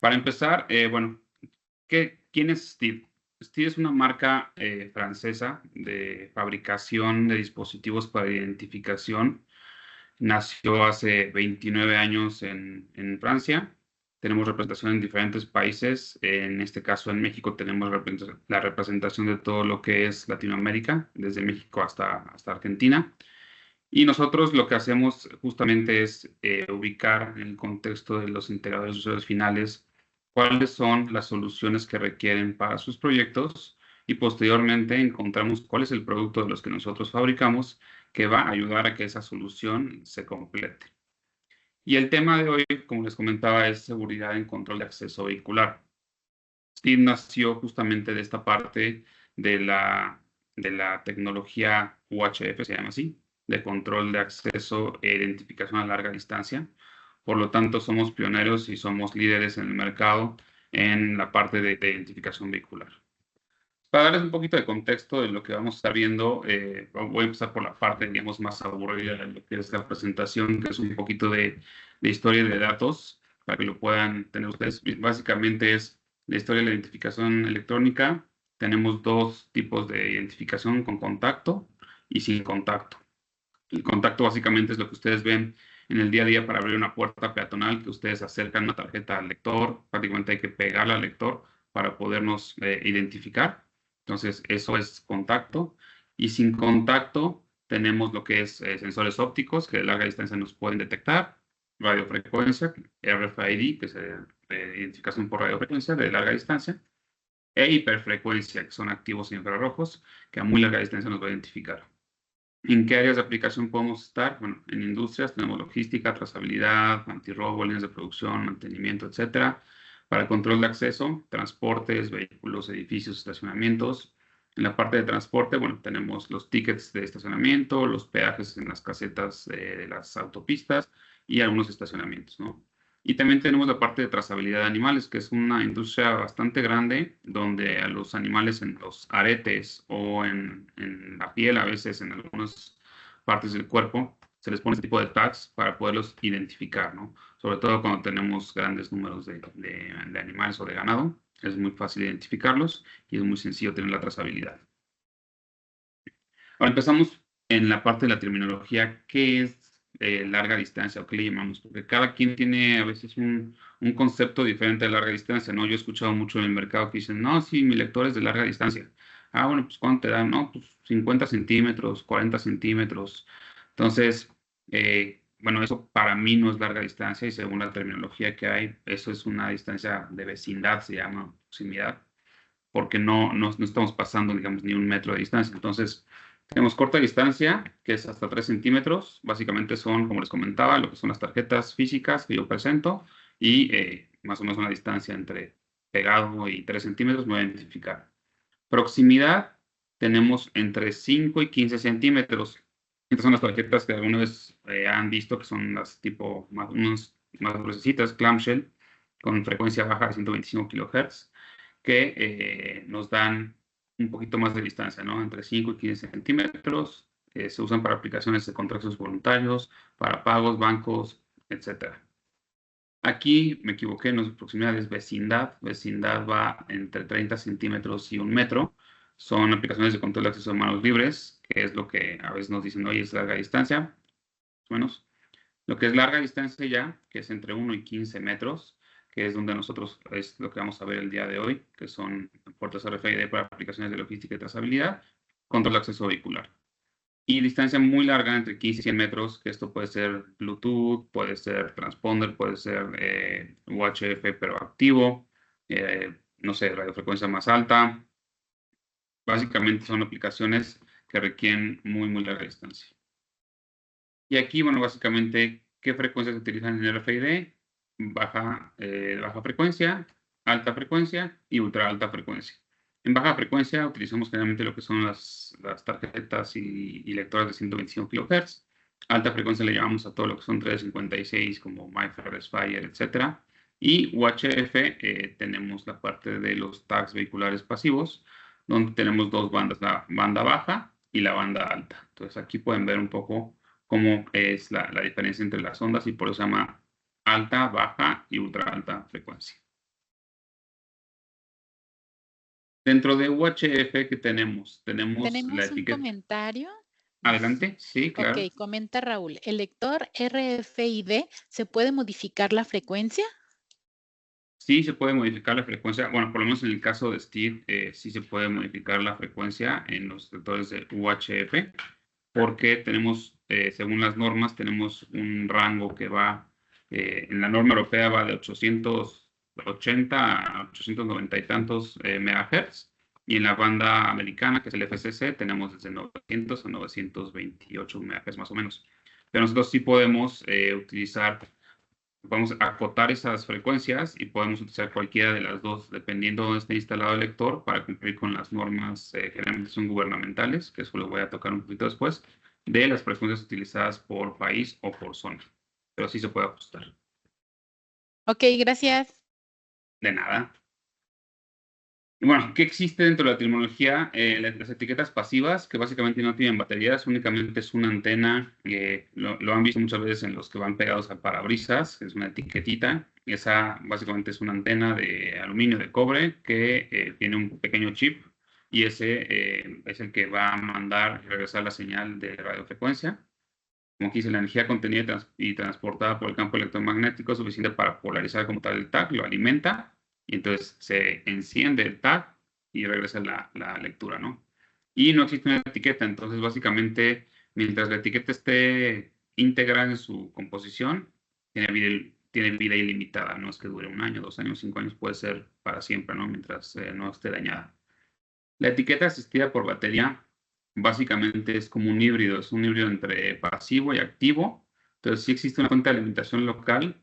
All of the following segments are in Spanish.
Para empezar, bueno, ¿quién es Steed? Steed es una marca francesa de fabricación de dispositivos para identificación. Nació hace 29 años en Francia. Tenemos representación en diferentes países. En este caso, en México, tenemos la representación de todo lo que es Latinoamérica, desde México hasta Argentina. Y nosotros lo que hacemos justamente es ubicar en el contexto de los integradores de usuarios finales cuáles son las soluciones que requieren para sus proyectos y posteriormente encontramos cuál es el producto de los que nosotros fabricamos que va a ayudar a que esa solución se complete. Y el tema de hoy, como les comentaba, es seguridad en control de acceso vehicular. Steve nació justamente de esta parte de la tecnología UHF, se llama así, de control de acceso e identificación a larga distancia. Por lo tanto, somos pioneros y somos líderes en el mercado en la parte de identificación vehicular. Para darles un poquito de contexto de lo que vamos a estar viendo, voy a empezar por la parte, digamos, más aburrida de lo que es la presentación, que es un poquito de historia de datos, para que lo puedan tener ustedes. Básicamente es la historia de la identificación electrónica. Tenemos dos tipos de identificación, con contacto y sin contacto. El contacto básicamente es lo que ustedes ven en el día a día para abrir una puerta peatonal, que ustedes acercan una tarjeta al lector, prácticamente hay que pegarla al lector para podernos identificar. Entonces, eso es contacto. Y sin contacto tenemos lo que es sensores ópticos que de larga distancia nos pueden detectar, radiofrecuencia, RFID, que es identificación por radiofrecuencia de larga distancia, e hiperfrecuencia, que son activos infrarrojos, que a muy larga distancia nos va a identificar. ¿En qué áreas de aplicación podemos estar? Bueno, en industrias tenemos logística, trazabilidad, antirrobo, líneas de producción, mantenimiento, etcétera. Para control de acceso, transportes, vehículos, edificios, estacionamientos. En la parte de transporte, bueno, tenemos los tickets de estacionamiento, los peajes en las casetas de las autopistas y algunos estacionamientos, ¿no? Y también tenemos la parte de trazabilidad de animales, que es una industria bastante grande, donde a los animales en los aretes o en la piel, a veces en algunas partes del cuerpo, se les pone este tipo de tags para poderlos identificar, ¿no? Sobre todo cuando tenemos grandes números de animales o de ganado, es muy fácil identificarlos y es muy sencillo tener la trazabilidad. Ahora empezamos en la parte de la terminología. ¿Qué es larga distancia o qué le llamamos? Porque cada quien tiene a veces un concepto diferente de larga distancia, ¿no? Yo he escuchado mucho en el mercado que dicen, no, sí, mi lector es de larga distancia. Ah, bueno, pues ¿cuánto te da? No, pues 50 centímetros, 40 centímetros. Entonces, bueno, eso para mí no es larga distancia y según la terminología que hay, eso es una distancia de vecindad, se llama proximidad, porque no estamos pasando, digamos, ni un metro de distancia. Entonces, tenemos corta distancia, que es hasta 3 centímetros. Básicamente son, como les comentaba, lo que son las tarjetas físicas que yo presento y más o menos una distancia entre pegado y 3 centímetros me voy a identificar. Proximidad, tenemos entre 5 y 15 centímetros. Estas son las tarjetas que alguna vez han visto, que son las tipo más gruesecitas, clamshell, con frecuencia baja de 125 kHz, que nos dan un poquito más de distancia, ¿no? Entre 5 y 15 centímetros. Se usan para aplicaciones de contratos voluntarios, para pagos, bancos, etcétera. Aquí me equivoqué, no es proximidad, es vecindad. Vecindad va entre 30 centímetros y un metro. Son aplicaciones de control de acceso de manos libres, que es lo que a veces nos dicen, oye, es larga distancia, más o menos. Lo que es larga distancia ya, que es entre 1 y 15 metros, que es donde nosotros es lo que vamos a ver el día de hoy, que son puertos RFID para aplicaciones de logística y trazabilidad, control de acceso vehicular. Y distancia muy larga, entre 15 y 100 metros, que esto puede ser Bluetooth, puede ser transponder, puede ser UHF pero activo, no sé, radiofrecuencia más alta. Básicamente son aplicaciones que requieren muy larga distancia. Y aquí, bueno, básicamente, ¿qué frecuencias se utilizan en el RFID? Baja frecuencia, alta frecuencia y ultra alta frecuencia. En baja frecuencia utilizamos generalmente lo que son las tarjetas y lectoras de 125 kHz. Alta frecuencia le llamamos a todo lo que son 356 como MyFair, Spire, etc. Y UHF tenemos la parte de los tags vehiculares pasivos, donde tenemos dos bandas, la banda baja y la banda alta. Entonces aquí pueden ver un poco cómo es la diferencia entre las ondas y por eso se llama alta, baja y ultra alta frecuencia. Dentro de UHF, ¿qué tenemos? Tenemos la Tenemos un etiqueta. comentario. Adelante, sí, Ok, claro. comenta Raúl. ¿El lector RFID se puede modificar la frecuencia? Sí se puede modificar la frecuencia, bueno, por lo menos en el caso de Steve, sí se puede modificar la frecuencia en los detectores de UHF, porque tenemos, según las normas, tenemos un rango que va, en la norma europea va de 880 a 890 y tantos megahertz, y en la banda americana, que es el FCC, tenemos desde 900 a 928 megahertz más o menos. Pero nosotros sí podemos utilizar, vamos a acotar esas frecuencias y podemos utilizar cualquiera de las dos, dependiendo de dónde esté instalado el lector, para cumplir con las normas, generalmente son gubernamentales, que eso lo voy a tocar un poquito después, de las frecuencias utilizadas por país o por zona. Pero sí se puede ajustar. Ok, gracias. De nada. Y bueno, ¿qué existe dentro de la tecnología? Las etiquetas pasivas, que básicamente no tienen baterías, únicamente es una antena, lo han visto muchas veces en los que van pegados a parabrisas, es una etiquetita. Esa básicamente es una antena de aluminio, de cobre, que tiene un pequeño chip y ese es el que va a mandar y regresar la señal de radiofrecuencia. Como aquí dice, la energía contenida y transportada por el campo electromagnético es suficiente para polarizar como tal el tag, lo alimenta y entonces se enciende el tag y regresa la lectura, ¿no? Y no existe una etiqueta, entonces básicamente mientras la etiqueta esté íntegra en su composición, tiene vida ilimitada, no es que dure 1 año, 2 años, 5 años, puede ser para siempre, ¿no? Mientras no esté dañada. La etiqueta asistida por batería básicamente es como un híbrido, es un híbrido entre pasivo y activo. Entonces sí existe una fuente de alimentación local,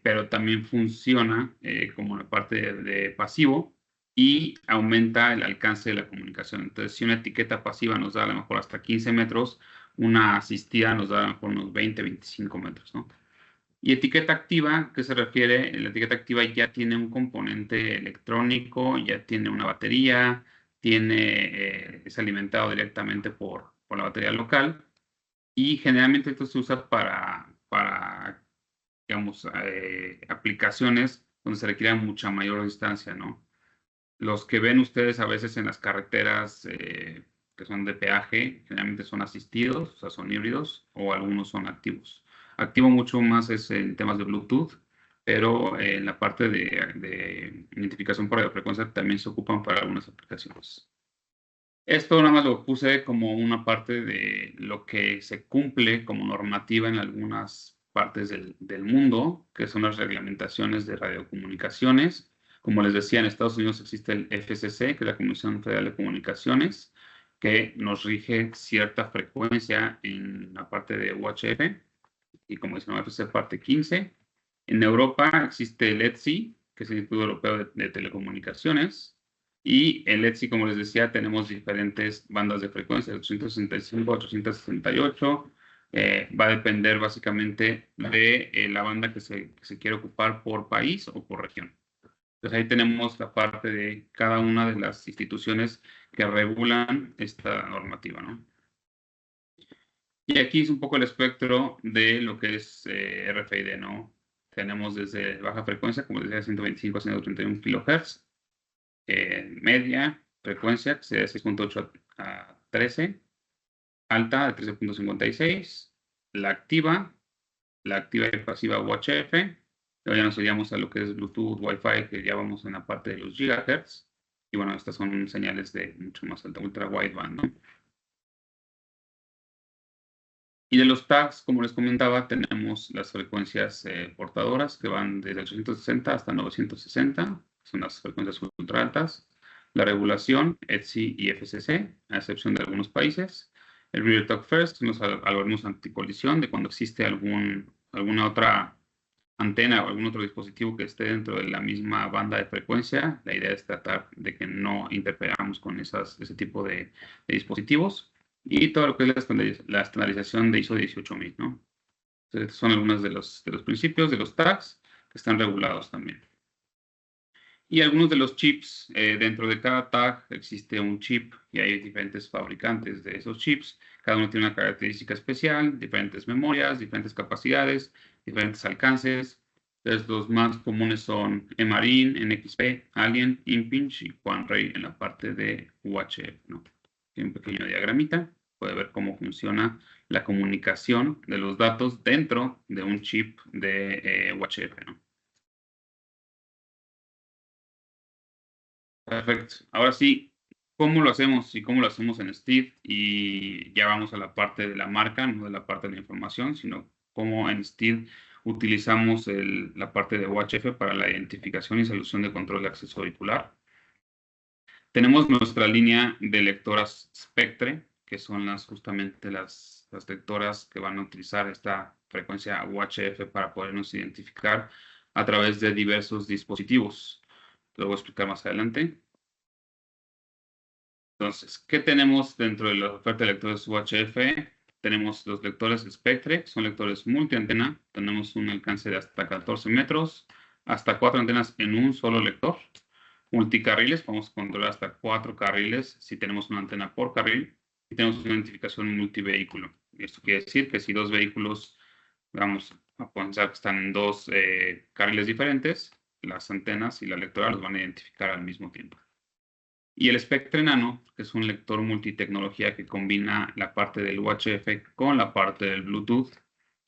pero también funciona como la parte de pasivo y aumenta el alcance de la comunicación. Entonces si una etiqueta pasiva nos da a lo mejor hasta 15 metros, una asistida nos da a lo mejor unos 20, 25 metros, ¿no? Y etiqueta activa, ¿qué se refiere? La etiqueta activa ya tiene un componente electrónico, ya tiene una batería, es alimentado directamente por la batería local y generalmente esto se usa para digamos, aplicaciones donde se requiere mucha mayor distancia, ¿no? Los que ven ustedes a veces en las carreteras que son de peaje, generalmente son asistidos, o sea, son híbridos, o algunos son activos. Activo mucho más es en temas de Bluetooth, pero en la parte de identificación por radiofrecuencia también se ocupan para algunas aplicaciones. Esto nada más lo puse como una parte de lo que se cumple como normativa en algunas partes del mundo, que son las reglamentaciones de radiocomunicaciones. Como les decía, en Estados Unidos existe el FCC, que es la Comisión Federal de Comunicaciones, que nos rige cierta frecuencia en la parte de UHF, y como dice, FCC parte 15. En Europa existe el ETSI, que es el Instituto Europeo de Telecomunicaciones, y en ETSI, como les decía, tenemos diferentes bandas de frecuencia, 865, 868. Va a depender básicamente de la banda que se quiere ocupar por país o por región. Entonces ahí tenemos la parte de cada una de las instituciones que regulan esta normativa, ¿no? Y aquí es un poco el espectro de lo que es RFID, ¿no? Tenemos desde baja frecuencia, como decía, 125 a 131 kHz, media frecuencia, que sería de 6.8 a 13, alta de 13.56, la activa y pasiva UHF, luego ya nos iríamos a lo que es Bluetooth, Wi-Fi, que ya vamos en la parte de los gigahertz, y bueno, estas son señales de mucho más alta, ultra wideband, ¿no? Y de los tags, como les comentaba, tenemos las frecuencias portadoras que van desde 860 hasta 960, son las frecuencias ultra altas. La regulación, ETSI y FCC, a excepción de algunos países. El Real Talk First, son los algoritmos anticolisión, de cuando existe alguna otra antena o algún otro dispositivo que esté dentro de la misma banda de frecuencia. La idea es tratar de que no interferamos con ese tipo de dispositivos. Y todo lo que es la estandarización de ISO 18000, ¿no? Entonces, estos son algunos de los principios, de los tags, que están regulados también. Y algunos de los chips, dentro de cada tag existe un chip y hay diferentes fabricantes de esos chips. Cada uno tiene una característica especial, diferentes memorias, diferentes capacidades, diferentes alcances. Entonces, los más comunes son Emarin, NXP, Alien, Impinj y Quanray en la parte de UHF, ¿no? Tiene un pequeño diagramita, puede ver cómo funciona la comunicación de los datos dentro de un chip de UHF, ¿no? Perfecto. Ahora sí, ¿cómo lo hacemos y cómo lo hacemos en Steve? Y ya vamos a la parte de la marca, no de la parte de la información, sino cómo en Steve utilizamos la parte de UHF para la identificación y solución de control de acceso vehicular. Tenemos nuestra línea de lectoras Spectre, que son justamente las lectoras que van a utilizar esta frecuencia UHF para podernos identificar a través de diversos dispositivos. Lo voy a explicar más adelante. Entonces, ¿qué tenemos dentro de la oferta de lectores UHF? Tenemos los lectores Spectre, son lectores multiantena. Tenemos un alcance de hasta 14 metros, hasta 4 antenas en un solo lector. Multicarriles, podemos controlar hasta 4 carriles si tenemos una antena por carril. Y tenemos una identificación multivehículo. Esto quiere decir que si dos vehículos, vamos a pensar que están en dos carriles diferentes, las antenas y la lectora los van a identificar al mismo tiempo. Y el Spectre Nano, que es un lector multitecnología que combina la parte del UHF con la parte del Bluetooth.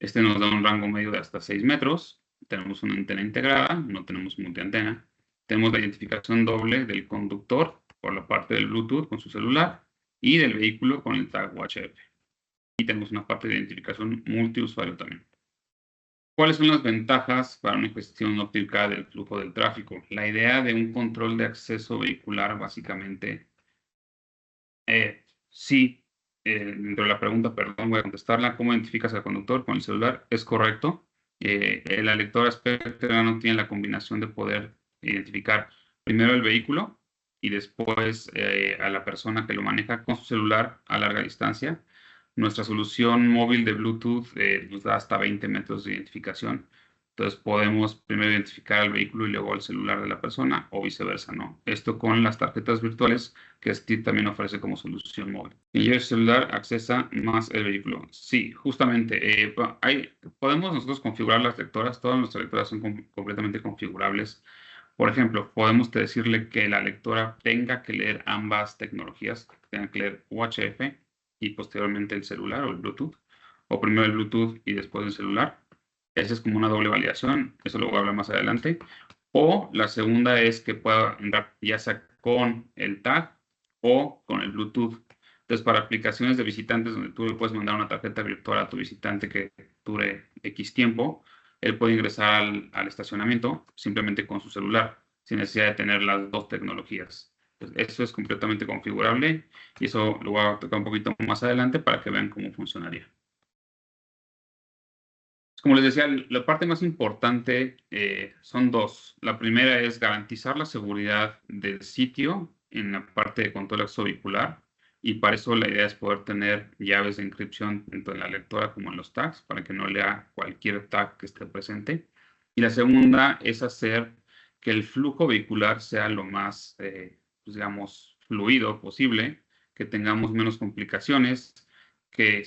Este nos da un rango medio de hasta 6 metros. Tenemos una antena integrada, no tenemos multiantena. Tenemos la identificación doble del conductor por la parte del Bluetooth con su celular y del vehículo con el tag UHF. Y tenemos una parte de identificación multiusuario también. ¿Cuáles son las ventajas para una gestión óptima del flujo del tráfico? La idea de un control de acceso vehicular, básicamente, sí, dentro de la pregunta, perdón, voy a contestarla. ¿Cómo identificas al conductor con el celular? Es correcto. La lectora Spectre no tiene la combinación de poder identificar primero el vehículo y después a la persona que lo maneja con su celular a larga distancia. Nuestra solución móvil de Bluetooth nos da hasta 20 metros de identificación. Entonces podemos primero identificar al vehículo y luego al celular de la persona o viceversa, ¿no? Esto con las tarjetas virtuales que Steve también ofrece como solución móvil. Y el celular accesa más el vehículo. Sí, justamente. Podemos nosotros configurar las lectoras. Todas nuestras lectoras son completamente configurables. Por ejemplo, podemos decirle que la lectora tenga que leer ambas tecnologías, tenga que leer UHF y posteriormente el celular o el Bluetooth, o primero el Bluetooth y después el celular. Esa es como una doble validación, eso lo voy a hablar más adelante. O la segunda es que pueda entrar ya sea con el tag o con el Bluetooth. Entonces, para aplicaciones de visitantes donde tú le puedes mandar una tarjeta virtual a tu visitante que dure X tiempo, él puede ingresar al estacionamiento simplemente con su celular, sin necesidad de tener las dos tecnologías. Entonces, eso es completamente configurable y eso lo voy a tocar un poquito más adelante para que vean cómo funcionaría. Como les decía, la parte más importante son dos. La primera es garantizar la seguridad del sitio en la parte de control extravehicular. Y para eso la idea es poder tener llaves de encripción tanto en la lectora como en los tags para que no lea cualquier tag que esté presente. Y la segunda es hacer que el flujo vehicular sea lo más, pues, digamos, fluido posible, que tengamos menos complicaciones, que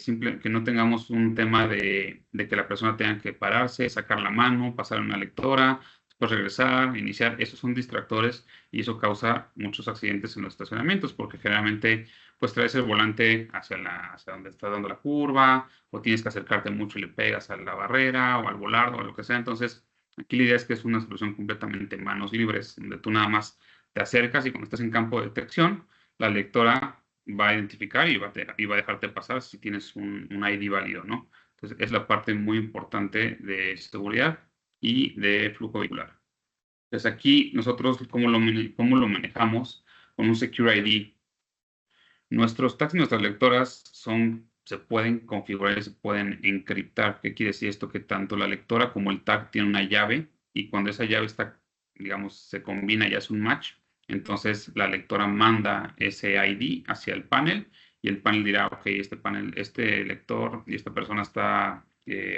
no tengamos un tema de que la persona tenga que pararse, sacar la mano, pasar una lectora, después regresar, iniciar. Esos son distractores y eso causa muchos accidentes en los estacionamientos porque generalmente pues traes el volante hacia donde está dando la curva o tienes que acercarte mucho y le pegas a la barrera o al volardo o lo que sea. Entonces, aquí la idea es que es una solución completamente manos libres, donde tú nada más te acercas y cuando estás en campo de detección, la lectora va a identificar y va a dejarte pasar si tienes un ID válido, ¿no? Entonces, es la parte muy importante de seguridad y de flujo vehicular. Entonces, aquí nosotros, ¿cómo lo manejamos? Con un Secure ID. Nuestros tags y nuestras lectoras se pueden configurar y se pueden encriptar. ¿Qué quiere decir esto? Que tanto la lectora como el tag tienen una llave y cuando esa llave está, digamos, se combina ya es un match, entonces la lectora manda ese ID hacia el panel y el panel dirá, ok, este lector y esta persona está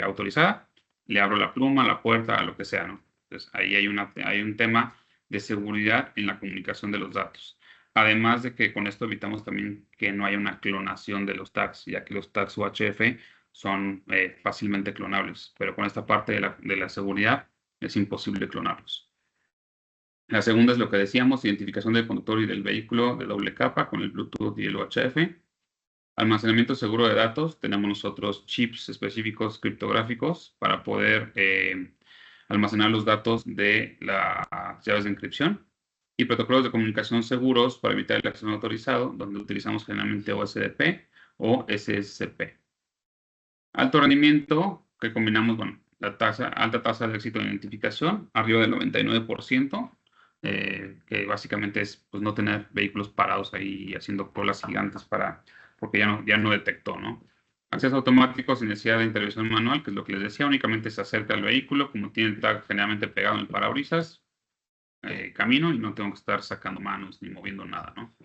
autorizada, le abro la pluma, la puerta, lo que sea, ¿no? Entonces ahí hay un tema de seguridad en la comunicación de los datos. Además de que con esto evitamos también que no haya una clonación de los tags, ya que los tags UHF son fácilmente clonables. Pero con esta parte de la seguridad es imposible clonarlos. La segunda es lo que decíamos, identificación del conductor y del vehículo de doble capa con el Bluetooth y el UHF. Almacenamiento seguro de datos, tenemos nosotros chips específicos criptográficos para poder almacenar los datos de las llaves de encripción. Y protocolos de comunicación seguros para evitar el acceso no autorizado, donde utilizamos generalmente OSDP o SSCP. Alto rendimiento, que combinamos, bueno, alta tasa de éxito de identificación, arriba del 99%, que básicamente es pues, no tener vehículos parados ahí haciendo colas gigantes porque ya no detectó, ¿no? Acceso automático sin necesidad de intervención manual, que es lo que les decía, únicamente se acerca al vehículo, como tiene el tag generalmente pegado en el parabrisas, camino y no tengo que estar sacando manos ni moviendo nada, ¿no?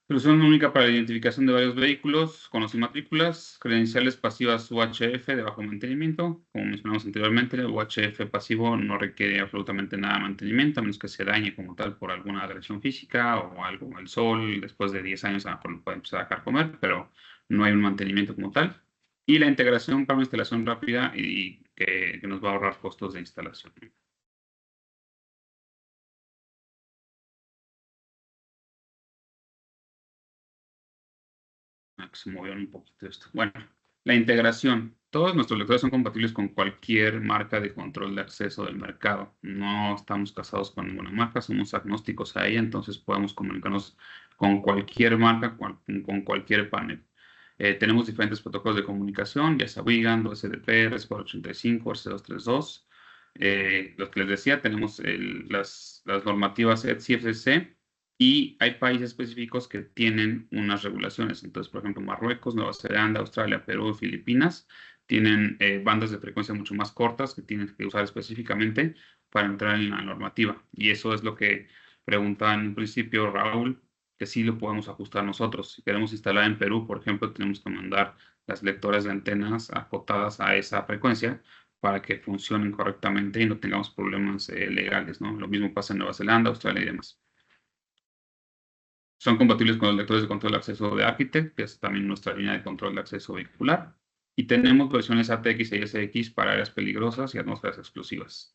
Solución única para la identificación de varios vehículos con los matrículas, credenciales pasivas UHF de bajo mantenimiento. Como mencionamos anteriormente, el UHF pasivo no requiere absolutamente nada de mantenimiento, a menos que se dañe como tal por alguna agresión física o algo, el sol, después de 10 años a lo mejor lo puede empezar a carcomer, pero no hay un mantenimiento como tal. Y la integración para una instalación rápida y que nos va a ahorrar costos de instalación. Que se movió un poquito esto. Bueno, la integración. Todos nuestros lectores son compatibles con cualquier marca de control de acceso del mercado. No estamos casados con ninguna marca, somos agnósticos a ella, entonces podemos comunicarnos con cualquier marca, con cualquier panel. Tenemos diferentes protocolos de comunicación, ya sea WIGAN, SDP, RS485, RC232. Lo que les decía, tenemos las normativas ETSI-FCC, y hay países específicos que tienen unas regulaciones. Entonces, por ejemplo, Marruecos, Nueva Zelanda, Australia, Perú y Filipinas tienen bandas de frecuencia mucho más cortas que tienen que usar específicamente para entrar en la normativa. Y eso es lo que preguntaba en un principio Raúl, que sí lo podemos ajustar nosotros. Si queremos instalar en Perú, por ejemplo, tenemos que mandar las lectoras de antenas acotadas a esa frecuencia para que funcionen correctamente y no tengamos problemas legales, ¿no? Lo mismo pasa en Nueva Zelanda, Australia y demás. Son compatibles con los lectores de control de acceso de Architect, que es también nuestra línea de control de acceso vehicular. Y tenemos versiones ATX y SX para áreas peligrosas y atmósferas explosivas.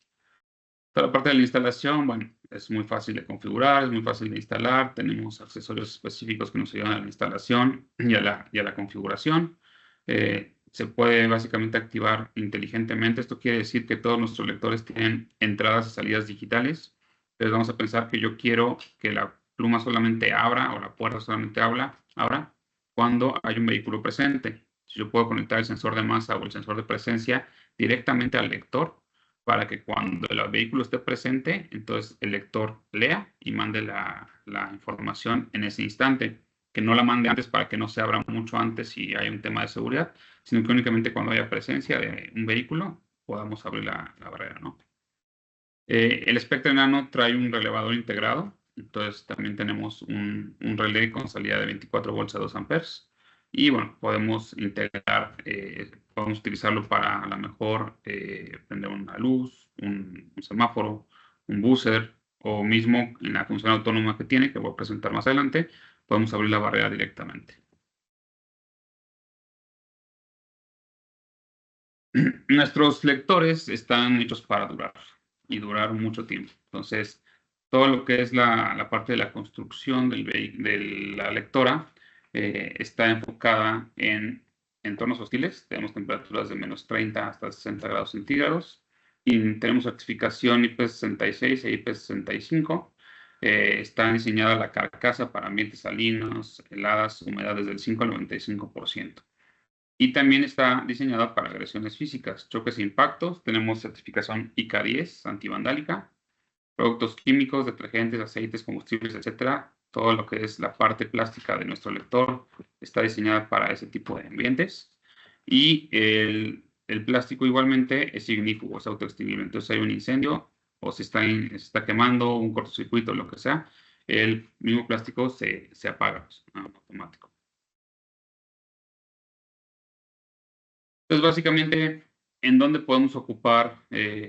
Toda la parte de la instalación, bueno, es muy fácil de configurar, es muy fácil de instalar. Tenemos accesorios específicos que nos ayudan a la instalación y a la configuración. Se puede básicamente activar inteligentemente. Esto quiere decir que todos nuestros lectores tienen entradas y salidas digitales. Entonces vamos a pensar que yo quiero que la pluma solamente abra o la puerta solamente abra cuando hay un vehículo presente. Si yo puedo conectar el sensor de masa o el sensor de presencia directamente al lector para que cuando el vehículo esté presente, entonces el lector lea y mande la información en ese instante. Que no la mande antes para que no se abra mucho antes si hay un tema de seguridad, sino que únicamente cuando haya presencia de un vehículo podamos abrir la barrera, ¿no? El Spectre Nano trae un relevador integrado, entonces también tenemos un relé con salida de 24 volts a 2 amperes. Y bueno, podemos integrar, podemos utilizarlo para a lo mejor prender una luz, un semáforo, un buzzer, o mismo en la función autónoma que tiene, que voy a presentar más adelante, podemos abrir la barrera directamente. Nuestros lectores están hechos para durar y durar mucho tiempo. Entonces, todo lo que es la parte de la construcción de la lectora está enfocada en entornos hostiles. Tenemos temperaturas de menos 30 hasta 60 grados centígrados y tenemos certificación IP66 e IP65. Está diseñada la carcasa para ambientes salinos, heladas, humedades del 5 al 95%. Y también está diseñada para agresiones físicas, choques e impactos. Tenemos certificación ICA 10, antivandálica, productos químicos, detergentes, aceites, combustibles, etcétera. Todo lo que es la parte plástica de nuestro lector está diseñada para ese tipo de ambientes. Y el plástico igualmente es ignífugo, es autoextinguible. Entonces hay un incendio o se está quemando, un cortocircuito, lo que sea, el mismo plástico se apaga, automático. Entonces, básicamente, ¿en dónde podemos ocupar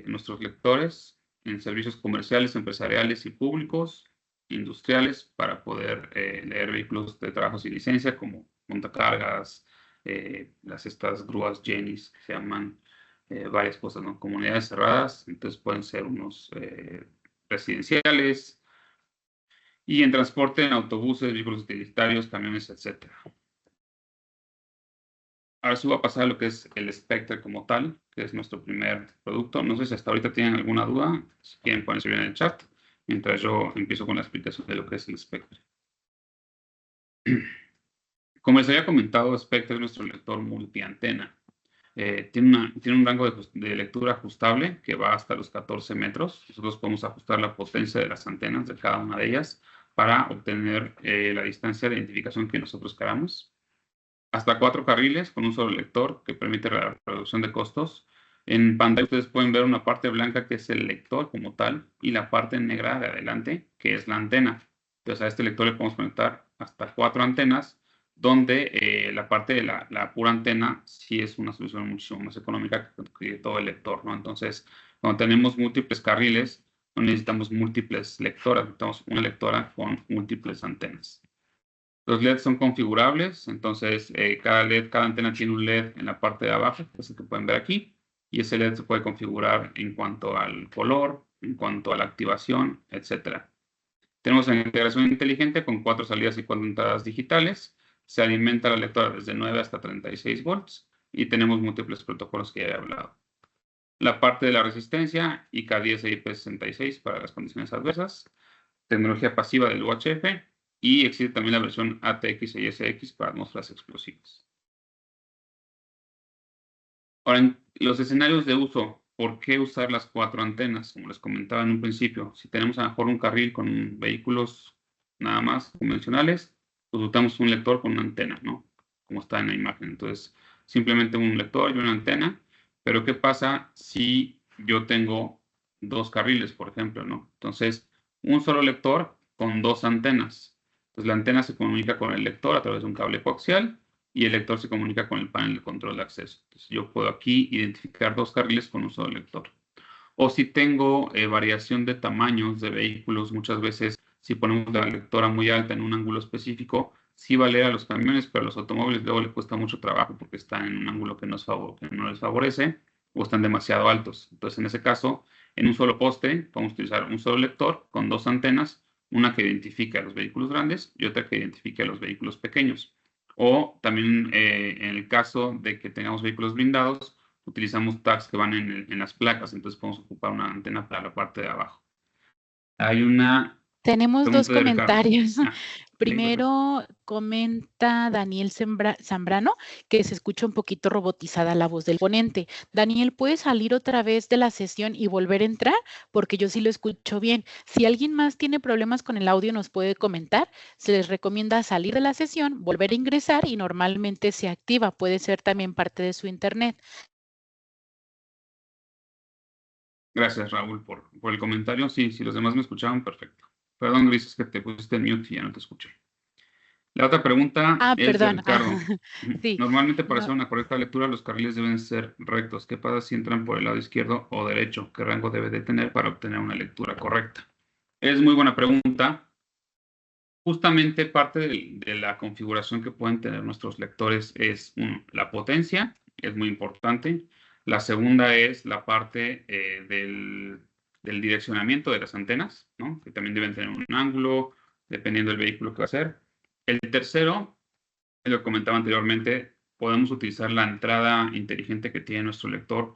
nuestros lectores? En servicios comerciales, empresariales y públicos, industriales, para poder leer vehículos de trabajo sin licencia, como montacargas, estas grúas Jenis que se llaman, varias cosas, ¿no? Comunidades cerradas, entonces pueden ser unos residenciales, y en transporte, en autobuses, vehículos utilitarios, camiones, etcétera. Ahora sí voy a pasar a lo que es el Spectre como tal, que es nuestro primer producto. No sé si hasta ahorita tienen alguna duda, si quieren pueden escribir en el chat, mientras yo empiezo con la explicación de lo que es el Spectre. Como les había comentado, Spectre es nuestro lector multiantena. Tiene un rango de lectura ajustable que va hasta los 14 metros. Nosotros podemos ajustar la potencia de las antenas de cada una de ellas para obtener la distancia de identificación que nosotros queramos. Hasta 4 carriles con un solo lector que permite la reducción de costos. En pantalla ustedes pueden ver una parte blanca que es el lector como tal y la parte negra de adelante que es la antena. Entonces a este lector le podemos conectar hasta 4 antenas donde la parte de la pura antena sí es una solución muchísimo más económica que todo el lector, ¿no? Entonces, cuando tenemos múltiples carriles, no necesitamos múltiples lectoras, necesitamos una lectora con múltiples antenas. Los LEDs son configurables, entonces cada antena tiene un LED en la parte de abajo, que es el que pueden ver aquí, y ese LED se puede configurar en cuanto al color, en cuanto a la activación, etc. Tenemos una integración inteligente con 4 salidas y 4 entradas digitales. Se alimenta la lectora desde 9 hasta 36 volts y tenemos múltiples protocolos que ya he hablado. La parte de la resistencia, IK10 e IP66 para las condiciones adversas. Tecnología pasiva del UHF y existe también la versión ATX y SX para atmósferas explosivas. Ahora, en los escenarios de uso, ¿por qué usar las 4 antenas? Como les comentaba en un principio, si tenemos a lo mejor un carril con vehículos nada más convencionales, pues usamos un lector con una antena, ¿no? Como está en la imagen. Entonces, simplemente un lector y una antena. Pero, ¿qué pasa si yo tengo 2 carriles, por ejemplo, ¿no? Entonces, un solo lector con 2 antenas. Entonces, la antena se comunica con el lector a través de un cable coaxial y el lector se comunica con el panel de control de acceso. Entonces, yo puedo aquí identificar 2 carriles con un solo lector. O si tengo variación de tamaños de vehículos, muchas veces si ponemos la lectora muy alta en un ángulo específico, sí va a leer a los camiones, pero a los automóviles luego le cuesta mucho trabajo porque están en un ángulo que no les favorece o están demasiado altos. Entonces, en ese caso, en un solo poste, podemos utilizar un solo lector con 2 antenas, una que identifique a los vehículos grandes y otra que identifique a los vehículos pequeños. O también en el caso de que tengamos vehículos blindados, utilizamos tags que van en las placas, entonces podemos ocupar una antena para la parte de abajo. Hay una Tenemos 2 pregunta de Ricardo. comentarios. Sí, Primero comenta Daniel Zambrano que se escucha un poquito robotizada la voz del ponente. Daniel, ¿puedes salir otra vez de la sesión y volver a entrar? Porque yo sí lo escucho bien. Si alguien más tiene problemas con el audio, nos puede comentar. Se les recomienda salir de la sesión, volver a ingresar y normalmente se activa. Puede ser también parte de su internet. Gracias, Raúl, por el comentario. Sí, si los demás me escuchaban, perfecto. Perdón, Luis, es que te pusiste en mute y ya no te escuché. La otra pregunta es de Perdón. Ricardo. Sí. Normalmente para No, hacer una correcta lectura los carriles deben ser rectos. ¿Qué pasa si entran por el lado izquierdo o derecho? ¿Qué rango debe de tener para obtener una lectura correcta? Es muy buena pregunta. Justamente parte de la configuración que pueden tener nuestros lectores es la potencia, es muy importante. La segunda es la parte del direccionamiento de las antenas, ¿no? Que también deben tener un ángulo, dependiendo del vehículo que va a ser. El tercero, lo que comentaba anteriormente, podemos utilizar la entrada inteligente que tiene nuestro lector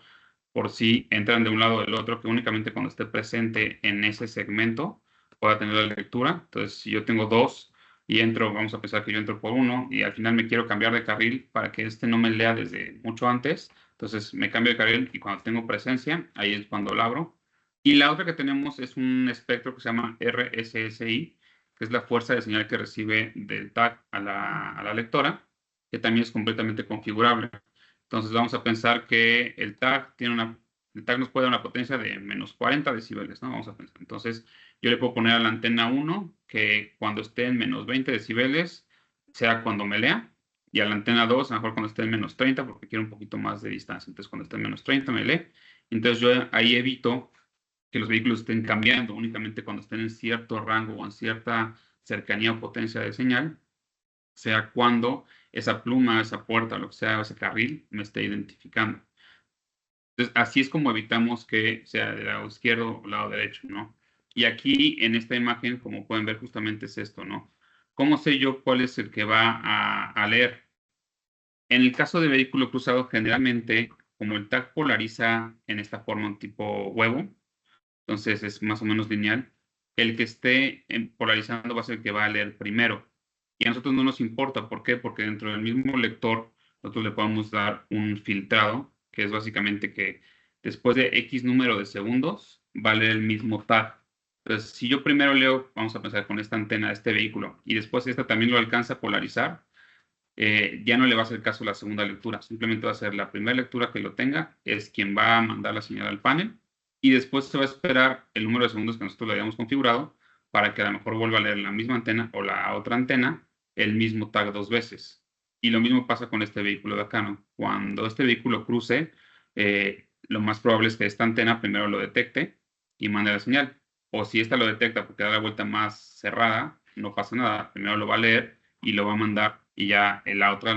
por si entran de un lado o del otro, que únicamente cuando esté presente en ese segmento pueda tener la lectura. Entonces, si yo tengo 2 y entro, vamos a pensar que yo entro por uno y al final me quiero cambiar de carril para que este no me lea desde mucho antes, entonces me cambio de carril y cuando tengo presencia, ahí es cuando lo abro. Y la otra que tenemos es un espectro que se llama RSSI, que es la fuerza de señal que recibe del tag a la lectora, que también es completamente configurable. Entonces vamos a pensar que el tag nos puede dar una potencia de menos 40 decibeles, ¿no? Vamos a pensar. Entonces yo le puedo poner a la antena 1 que cuando esté en menos 20 decibeles sea cuando me lea, y a la antena 2 a lo mejor cuando esté en menos 30 porque quiero un poquito más de distancia. Entonces cuando esté en menos 30 me lee. Entonces yo ahí evito que los vehículos estén cambiando únicamente cuando estén en cierto rango o en cierta cercanía o potencia de señal, sea cuando esa pluma, esa puerta, lo que sea, ese carril, me esté identificando. Entonces, así es como evitamos que sea del lado izquierdo o lado derecho, ¿no? Y aquí en esta imagen, como pueden ver, justamente es esto, ¿no? ¿Cómo sé yo cuál es el que va a leer? En el caso de vehículo cruzado, generalmente, como el tag polariza en esta forma un tipo huevo, entonces es más o menos lineal, el que esté polarizando va a ser el que va a leer primero. Y a nosotros no nos importa, ¿por qué? Porque dentro del mismo lector nosotros le podemos dar un filtrado, que es básicamente que después de X número de segundos va a leer el mismo tag. Entonces, si yo primero leo, vamos a pensar con esta antena de este vehículo, y después esta también lo alcanza a polarizar, ya no le va a hacer caso a la segunda lectura, simplemente va a ser la primera lectura que lo tenga, es quien va a mandar la señal al panel, y después se va a esperar el número de segundos que nosotros le hayamos configurado para que a lo mejor vuelva a leer la misma antena o la otra antena el mismo tag 2 veces. Y lo mismo pasa con este vehículo de acá, ¿no? Cuando este vehículo cruce, lo más probable es que esta antena primero lo detecte y mande la señal. O si esta lo detecta porque da la vuelta más cerrada, no pasa nada. Primero lo va a leer y lo va a mandar y ya la otra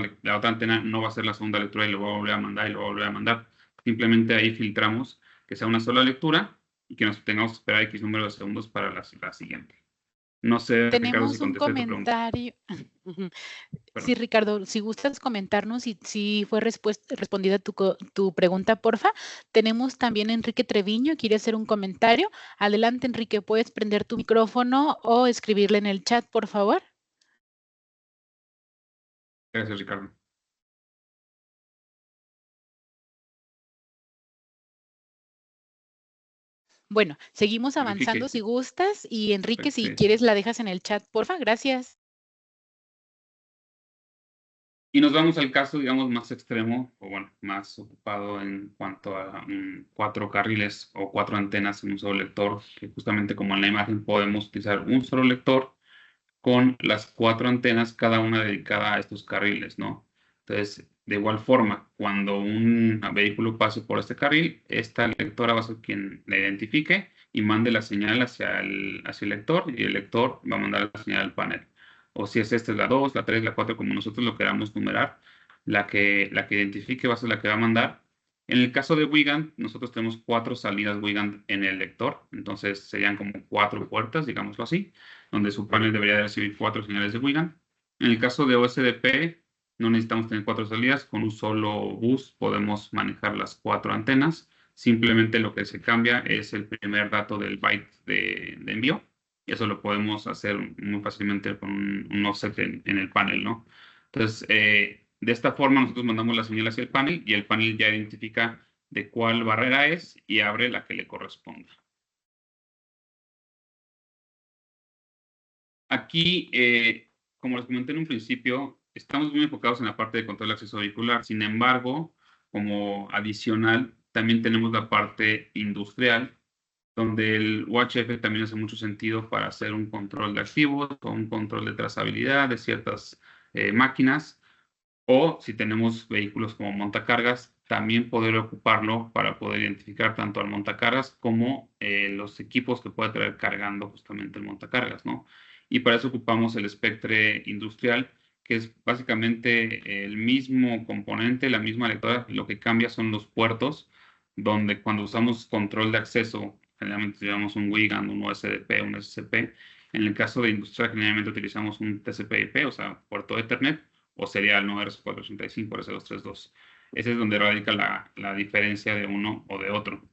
antena no va a ser la segunda lectura y lo va a volver a mandar y lo va a volver a mandar. Simplemente ahí filtramos que sea una sola lectura y que nos tengamos que esperar X número de segundos para la siguiente. No sé, Ricardo, si Tenemos un contesté tu pregunta. comentario. Sí, Perdón. Ricardo, si gustas comentarnos si fue respondida tu pregunta, porfa. Tenemos también a Enrique Treviño, quiere hacer un comentario. Adelante, Enrique, puedes prender tu micrófono o escribirle en el chat, por favor. Gracias, Ricardo. Bueno, seguimos avanzando Verifique. si gustas y Enrique, si Sí. quieres, la dejas en el chat, porfa. Gracias. Y nos vamos al caso, digamos, más extremo, o bueno, más ocupado en cuanto a 4 carriles o 4 antenas en un solo lector, que justamente como en la imagen podemos utilizar un solo lector con las 4 antenas, cada una dedicada a estos carriles, ¿no? Entonces, de igual forma, cuando un vehículo pase por este carril, esta lectora va a ser quien la identifique y mande la señal hacia el lector, y el lector va a mandar la señal al panel. O si es esta es la 2, la 3, la 4, como nosotros lo queramos numerar, la que identifique va a ser la que va a mandar. En el caso de Wiegand, nosotros tenemos 4 salidas Wiegand en el lector, entonces serían como 4 puertas, digámoslo así, donde su panel debería recibir 4 señales de Wiegand. En el caso de OSDP, no necesitamos tener 4 salidas, con un solo bus podemos manejar las 4 antenas. Simplemente lo que se cambia es el primer dato del byte de envío. Y eso lo podemos hacer muy fácilmente con un offset en el panel, ¿no? Entonces, de esta forma nosotros mandamos la señal hacia el panel y el panel ya identifica de cuál barrera es y abre la que le corresponde. Aquí, como les comenté en un principio, estamos muy enfocados en la parte de control de acceso vehicular. Sin embargo, como adicional, también tenemos la parte industrial, donde el UHF también hace mucho sentido para hacer un control de activos o un control de trazabilidad de ciertas máquinas. O si tenemos vehículos como montacargas, también poder ocuparlo para poder identificar tanto al montacargas como los equipos que puede traer cargando justamente el montacargas, ¿no? Y para eso ocupamos el espectre industrial, que es básicamente el mismo componente, la misma lectora, lo que cambia son los puertos, donde cuando usamos control de acceso, generalmente llevamos un Wiegand, un USDP, un SCP. En el caso de industrial, generalmente utilizamos un TCP/IP, o sea, puerto Ethernet, o sería el 9R485 o RC232. Ese es donde radica la diferencia de uno o de otro.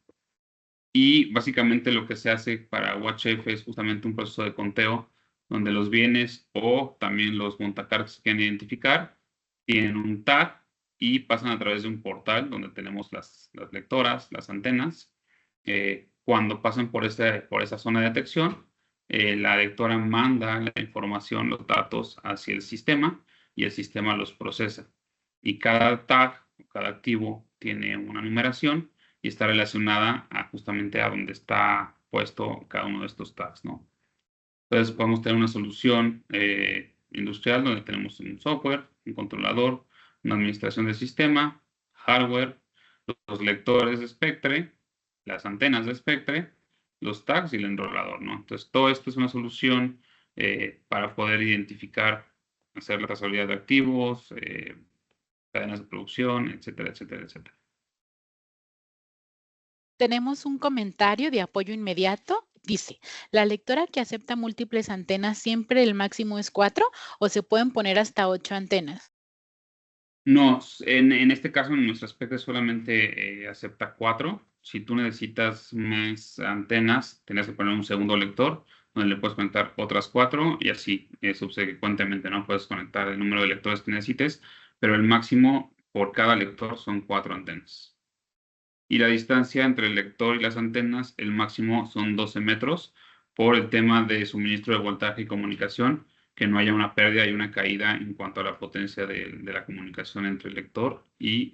Y básicamente lo que se hace para UHF es justamente un proceso de conteo donde los bienes o también los montacargas que se quieren identificar tienen un tag y pasan a través de un portal donde tenemos las lectoras, las antenas. Cuando pasan por esa zona de detección, la lectora manda la información, los datos hacia el sistema y el sistema los procesa. Y cada tag, cada activo tiene una numeración y está relacionada justamente a donde está puesto cada uno de estos tags, ¿no? Entonces podemos tener una solución industrial donde tenemos un software, un controlador, una administración del sistema, hardware, los lectores de Spectre, las antenas de Spectre, los tags y el enrolador, ¿no? Entonces todo esto es una solución para poder identificar, hacer la trazabilidad de activos, cadenas de producción, etcétera, etcétera, etcétera. Tenemos un comentario de apoyo inmediato. Dice, ¿la lectora que acepta múltiples antenas siempre el máximo es 4 o se pueden poner hasta 8 antenas? No, en este caso, en nuestro aspecto solamente acepta 4. Si tú necesitas más antenas, tendrás que poner un segundo lector donde le puedes conectar otras 4 y así subsecuentemente, ¿no? Puedes conectar el número de lectores que necesites, pero el máximo por cada lector son 4 antenas. Y la distancia entre el lector y las antenas, el máximo son 12 metros por el tema de suministro de voltaje y comunicación, que no haya una pérdida y una caída en cuanto a la potencia de la comunicación entre el lector y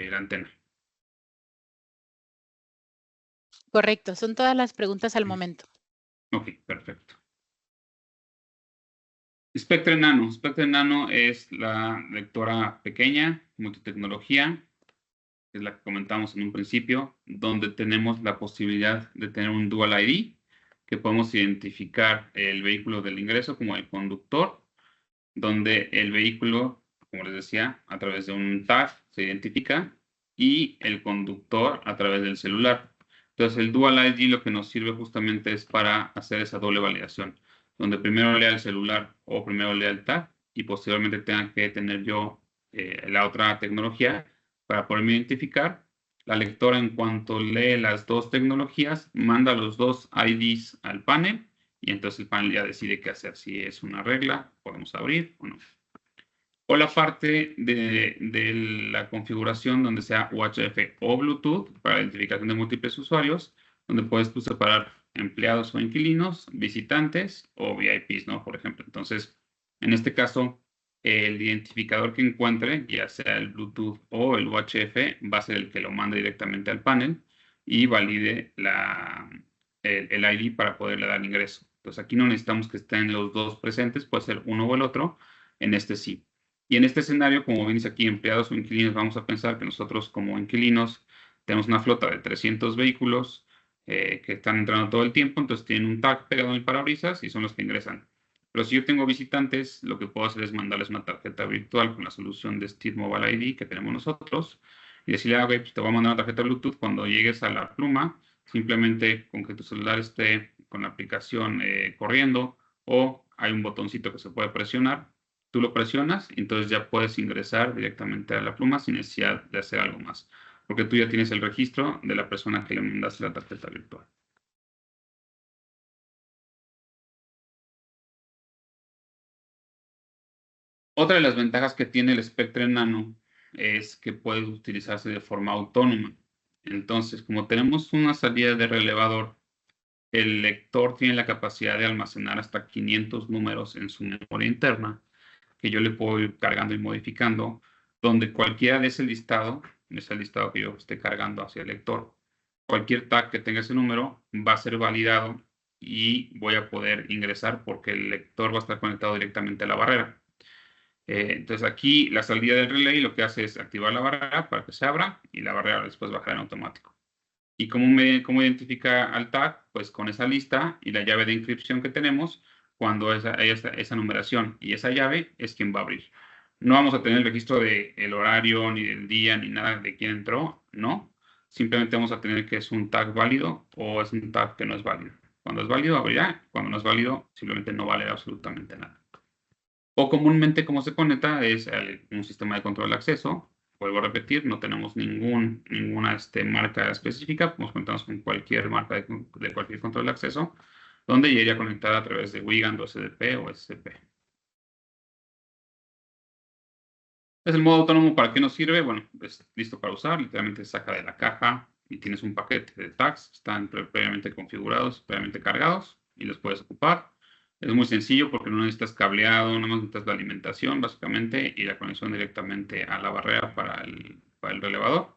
la antena. Correcto, son todas las preguntas al momento. Ok, perfecto. Spectre Nano. Spectre Nano es la lectora pequeña, multitecnología, que es la que comentamos en un principio, donde tenemos la posibilidad de tener un Dual ID, que podemos identificar el vehículo del ingreso como el conductor, donde el vehículo, como les decía, a través de un tag se identifica y el conductor a través del celular. Entonces, el Dual ID lo que nos sirve justamente es para hacer esa doble validación, donde primero lea el celular o primero lea el tag y posteriormente tenga que tener yo la otra tecnología para poderme identificar. La lectora, en cuanto lee las dos tecnologías, manda los dos IDs al panel y entonces el panel ya decide qué hacer. Si es una regla, podemos abrir o no. O la parte de la configuración donde sea UHF o Bluetooth para la identificación de múltiples usuarios, donde puedes tú separar empleados o inquilinos, visitantes o VIPs, ¿no? Por ejemplo. Entonces, en este caso, el identificador que encuentre, ya sea el Bluetooth o el UHF, va a ser el que lo mande directamente al panel y valide el ID para poderle dar ingreso. Entonces, aquí no necesitamos que estén los dos presentes, puede ser uno o el otro, en este sí. Y en este escenario, como bien dice aquí, empleados o inquilinos, vamos a pensar que nosotros como inquilinos tenemos una flota de 300 vehículos que están entrando todo el tiempo, entonces tienen un tag pegado en el parabrisas y son los que ingresan. Pero si yo tengo visitantes, lo que puedo hacer es mandarles una tarjeta virtual con la solución de Steam Mobile ID que tenemos nosotros y decirle, ah, pues te voy a mandar una tarjeta Bluetooth cuando llegues a la pluma, simplemente con que tu celular esté con la aplicación corriendo o hay un botoncito que se puede presionar. Tú lo presionas y entonces ya puedes ingresar directamente a la pluma sin necesidad de hacer algo más, porque tú ya tienes el registro de la persona que le mandaste la tarjeta virtual. Otra de las ventajas que tiene el Spectre Nano es que puede utilizarse de forma autónoma. Entonces, como tenemos una salida de relevador, el lector tiene la capacidad de almacenar hasta 500 números en su memoria interna, que yo le puedo ir cargando y modificando, donde cualquiera de ese listado que yo esté cargando hacia el lector, cualquier tag que tenga ese número va a ser validado y voy a poder ingresar porque el lector va a estar conectado directamente a la barrera. Entonces aquí la salida del relay lo que hace es activar la barrera para que se abra y la barrera después bajará en automático. ¿Y cómo identifica al tag? Pues con esa lista y la llave de inscripción que tenemos, cuando hay esa numeración y esa llave es quien va a abrir. No vamos a tener el registro del horario, ni del día, ni nada de quién entró, no. Simplemente vamos a tener que es un tag válido o es un tag que no es válido. Cuando es válido, abrirá. Cuando no es válido, simplemente no vale absolutamente nada. O comúnmente como se conecta es un sistema de control de acceso. Vuelvo a repetir, no tenemos ninguna marca específica, pues contamos con cualquier marca de cualquier control de acceso, donde ya iría conectada a través de Wigan, SDP o SCP. Es el modo autónomo. ¿Para qué nos sirve? Bueno, es listo para usar, literalmente saca de la caja y tienes un paquete de tags, están previamente configurados, previamente cargados y los puedes ocupar. Es muy sencillo porque no necesitas cableado, no necesitas la alimentación básicamente y la conexión directamente a la barrera para el relevador.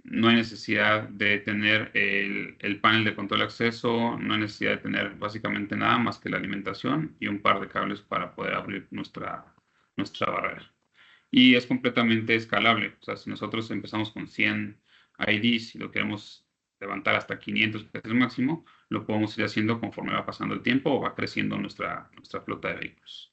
No hay necesidad de tener el panel de control de acceso, no hay necesidad de tener básicamente nada más que la alimentación y un par de cables para poder abrir nuestra barrera. Y es completamente escalable. O sea, si nosotros empezamos con 100 IDs y lo queremos levantar hasta 500, que es el máximo, lo podemos ir haciendo conforme va pasando el tiempo o va creciendo nuestra flota de vehículos.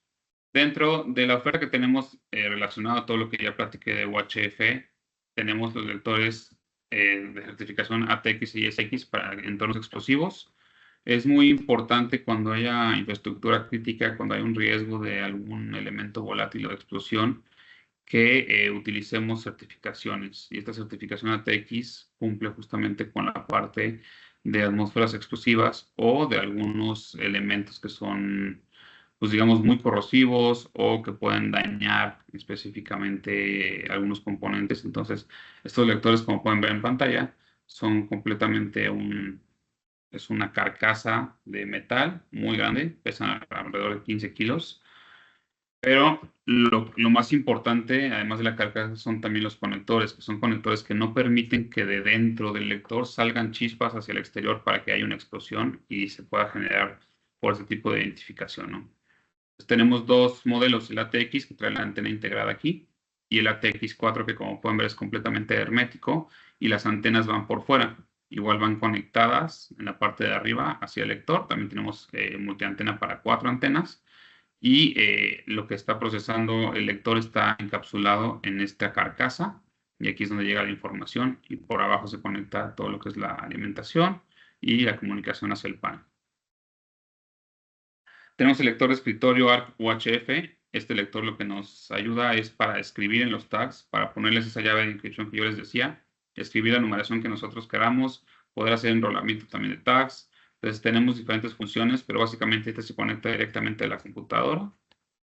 Dentro de la oferta que tenemos relacionada a todo lo que ya platiqué de UHF, tenemos los lectores de certificación ATX y SX para entornos explosivos. Es muy importante cuando haya infraestructura crítica, cuando hay un riesgo de algún elemento volátil o de explosión, que utilicemos certificaciones. Y esta certificación ATX cumple justamente con la parte de atmósferas explosivas o de algunos elementos que son, pues digamos, muy corrosivos o que pueden dañar específicamente algunos componentes. Entonces, estos lectores, como pueden ver en pantalla, son completamente es una carcasa de metal muy grande, pesan alrededor de 15 kilos. Pero lo más importante, además de la carcasa, son también los conectores, que son conectores que no permiten que de dentro del lector salgan chispas hacia el exterior para que haya una explosión y se pueda generar por ese tipo de identificación, ¿no? Pues tenemos dos modelos, el ATX, que trae la antena integrada aquí, y el ATX4, que como pueden ver es completamente hermético, y las antenas van por fuera. Igual van conectadas en la parte de arriba hacia el lector. También tenemos multiantena para 4 antenas y lo que está procesando el lector está encapsulado en esta carcasa y aquí es donde llega la información y por abajo se conecta todo lo que es la alimentación y la comunicación hacia el panel. Tenemos el lector de escritorio ARC UHF. Este lector lo que nos ayuda es para escribir en los tags, para ponerles esa llave de inscripción que yo les decía, escribir la numeración que nosotros queramos, poder hacer enrolamiento también de tags. Entonces tenemos diferentes funciones, pero básicamente este se conecta directamente a la computadora.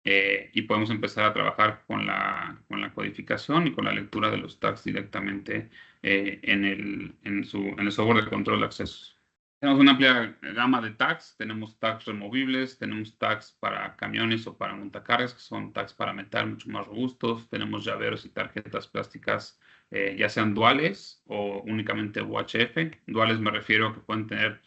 Y podemos empezar a trabajar con la codificación y con la lectura de los tags directamente en el software de control de accesos. Tenemos una amplia gama de tags. Tenemos tags removibles, tenemos tags para camiones o para montacargas, que son tags para metal mucho más robustos. Tenemos llaveros y tarjetas plásticas, ya sean duales o únicamente UHF. Duales me refiero a que pueden tener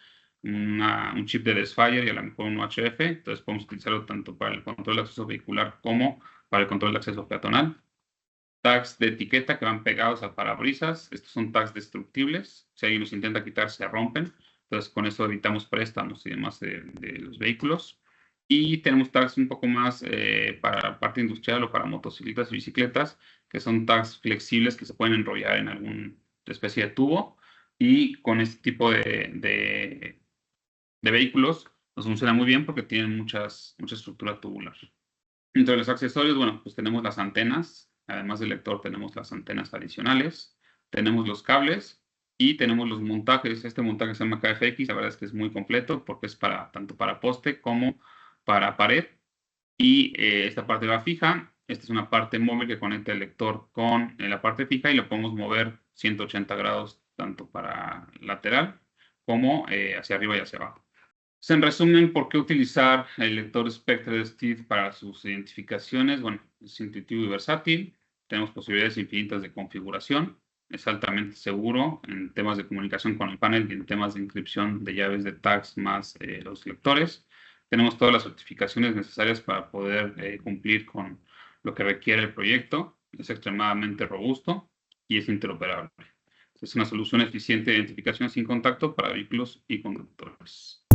un chip de Desfire y a lo mejor un UHF. Entonces podemos utilizarlo tanto para el control de acceso vehicular como para el control de acceso peatonal. Tags de etiqueta que van pegados al parabrisas. Estos son tags destructibles. Si alguien los intenta quitar, se rompen. Entonces, con eso evitamos préstamos y demás de los vehículos. Y tenemos tags un poco más para parte industrial o para motocicletas y bicicletas, que son tags flexibles que se pueden enrollar en alguna especie de tubo. Y con este tipo de vehículos nos funciona muy bien porque tienen mucha estructura tubular. Entre los accesorios, bueno, pues tenemos las antenas. Además del lector, tenemos las antenas adicionales. Tenemos los cables y tenemos los montajes. Este montaje se llama KFX. La verdad es que es muy completo porque es tanto para poste como para pared. Y esta parte va fija. Esta es una parte móvil que conecta el lector con la parte fija y lo podemos mover 180 grados tanto para lateral como hacia arriba y hacia abajo. En resumen, ¿por qué utilizar el lector Spectre de Steve para sus identificaciones? Bueno, es intuitivo y versátil. Tenemos posibilidades infinitas de configuración. Es altamente seguro en temas de comunicación con el panel y en temas de inscripción de llaves de tags más los lectores. Tenemos todas las certificaciones necesarias para poder cumplir con lo que requiere el proyecto. Es extremadamente robusto y es interoperable. Es una solución eficiente de identificación sin contacto para vehículos y conductores.